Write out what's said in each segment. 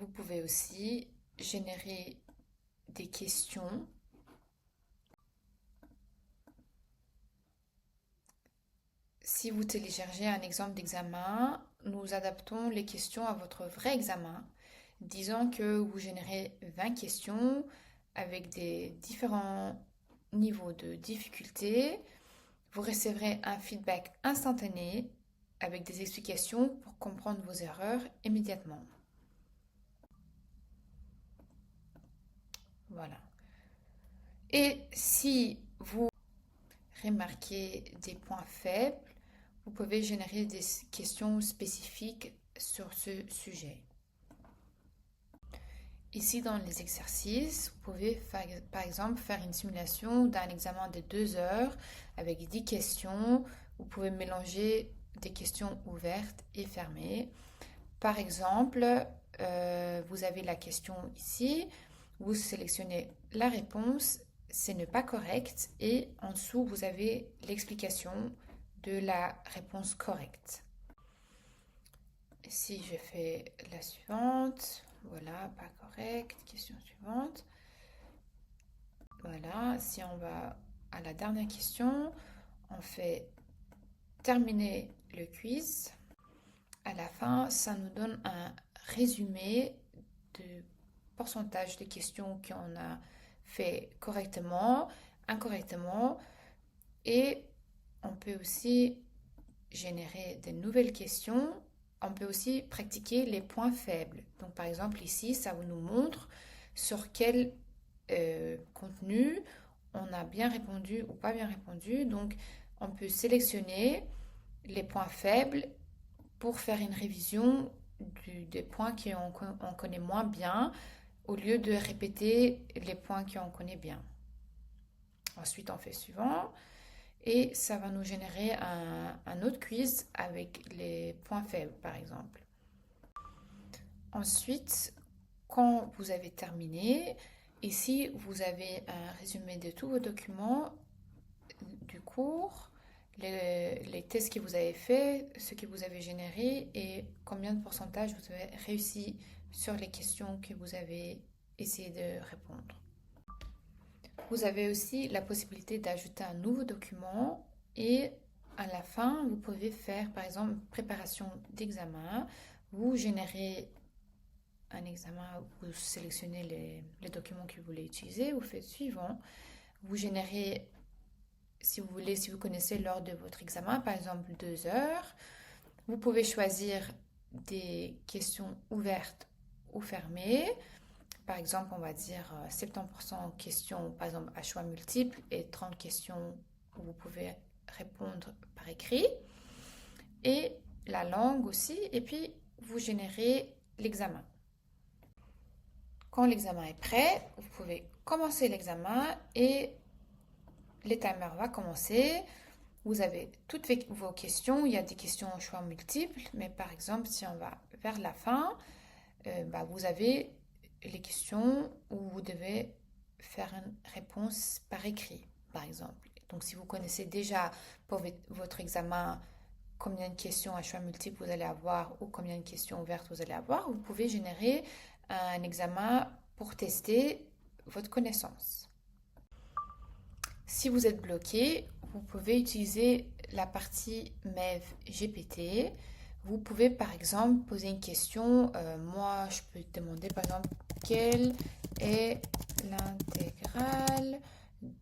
Vous pouvez aussi générer des questions. Si vous téléchargez un exemple d'examen, nous adaptons les questions à votre vrai examen. Disons que vous générez 20 questions avec des différents niveaux de difficulté. Vous recevrez un feedback instantané avec des explications pour comprendre vos erreurs immédiatement. Voilà. Et si vous remarquez des points faibles, vous pouvez générer des questions spécifiques sur ce sujet. Ici, dans les exercices, vous pouvez par exemple faire une simulation d'un examen de 2 heures avec 10 questions. Vous pouvez mélanger des questions ouvertes et fermées. Par exemple, vous avez la question ici, vous sélectionnez la réponse, c'est ne pas correct, et en dessous, vous avez l'explication de la réponse correcte. Si je fais la suivante, voilà, pas correct, question suivante. Voilà, si on va à la dernière question, on fait terminer le quiz. À la fin, ça nous donne un résumé de pourcentage de questions qu'on a fait correctement, incorrectement, et on peut aussi générer de nouvelles questions. On peut aussi pratiquer les points faibles. Donc, par exemple, ici, ça nous montre sur quel contenu on a bien répondu ou pas bien répondu. Donc, on peut sélectionner les points faibles pour faire une révision des points qu'on connaît moins bien au lieu de répéter les points qu'on connaît bien. Ensuite, on fait suivant. Et ça va nous générer un autre quiz avec les points faibles, par exemple. Ensuite, quand vous avez terminé, ici, vous avez un résumé de tous vos documents du cours, les tests que vous avez faits, ce que vous avez généré et combien de pourcentage vous avez réussi sur les questions que vous avez essayé de répondre. Vous avez aussi la possibilité d'ajouter un nouveau document et à la fin, vous pouvez faire par exemple préparation d'examen. Vous générez un examen, vous sélectionnez les documents que vous voulez utiliser, vous faites suivant. Vous générez, si vous voulez, si vous connaissez l'heure de votre examen, par exemple 2 heures, vous pouvez choisir des questions ouvertes ou fermées. Par exemple, on va dire 70% questions, par exemple, à choix multiples et 30 questions où vous pouvez répondre par écrit. Et la langue aussi. Et puis, vous générez l'examen. Quand l'examen est prêt, vous pouvez commencer l'examen et le timer va commencer. Vous avez toutes vos questions. Il y a des questions au choix multiples. Mais par exemple, si on va vers la fin, vous avez les questions où vous devez faire une réponse par écrit, par exemple. Donc, si vous connaissez déjà pour votre examen combien de questions à choix multiples vous allez avoir ou combien de questions ouvertes vous allez avoir, vous pouvez générer un examen pour tester votre connaissance. Si vous êtes bloqué, vous pouvez utiliser la partie MEV GPT. Vous pouvez par exemple poser une question. Moi, je peux demander par exemple quelle est l'intégrale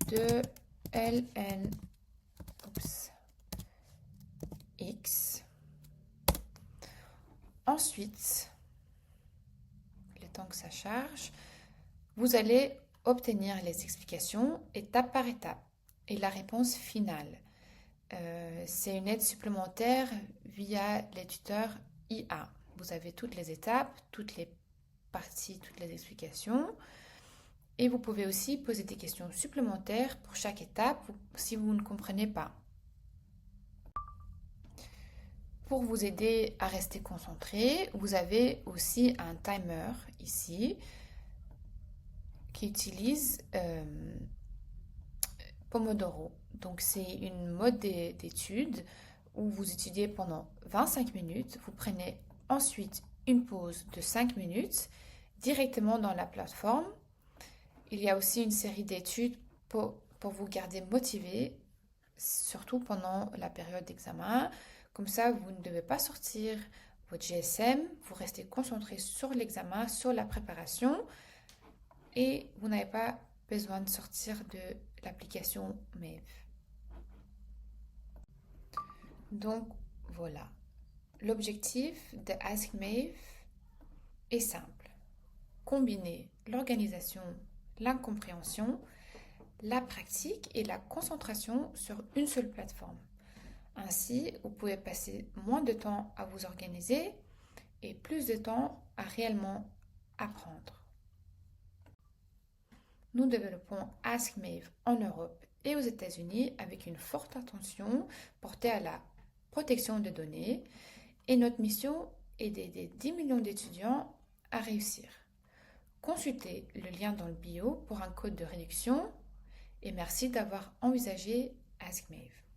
de ln x. Ensuite, le temps que ça charge, vous allez obtenir les explications étape par étape et la réponse finale. C'est une aide supplémentaire via les tuteurs IA. Vous avez toutes les étapes, toutes les parties, toutes les explications. Et vous pouvez aussi poser des questions supplémentaires pour chaque étape si vous ne comprenez pas. Pour vous aider à rester concentré, vous avez aussi un timer ici qui utilise Pomodoro. Donc c'est une mode d'étude où vous étudiez pendant 25 minutes. Vous prenez ensuite une pause de 5 minutes directement dans la plateforme. Il y a aussi une série d'études pour vous garder motivé, surtout pendant la période d'examen. Comme ça, vous ne devez pas sortir votre GSM, vous restez concentré sur l'examen, sur la préparation et vous n'avez pas besoin de sortir de l'application Maeve. Donc voilà, l'objectif de Ask Maeve est simple. Combiner l'organisation, l'incompréhension, la pratique et la concentration sur une seule plateforme. Ainsi, vous pouvez passer moins de temps à vous organiser et plus de temps à réellement apprendre. Nous développons Ask Maeve en Europe et aux États-Unis avec une forte attention portée à la protection des données et notre mission est d'aider 10 millions d'étudiants à réussir. Consultez le lien dans le bio pour un code de réduction et merci d'avoir envisagé Ask Maeve.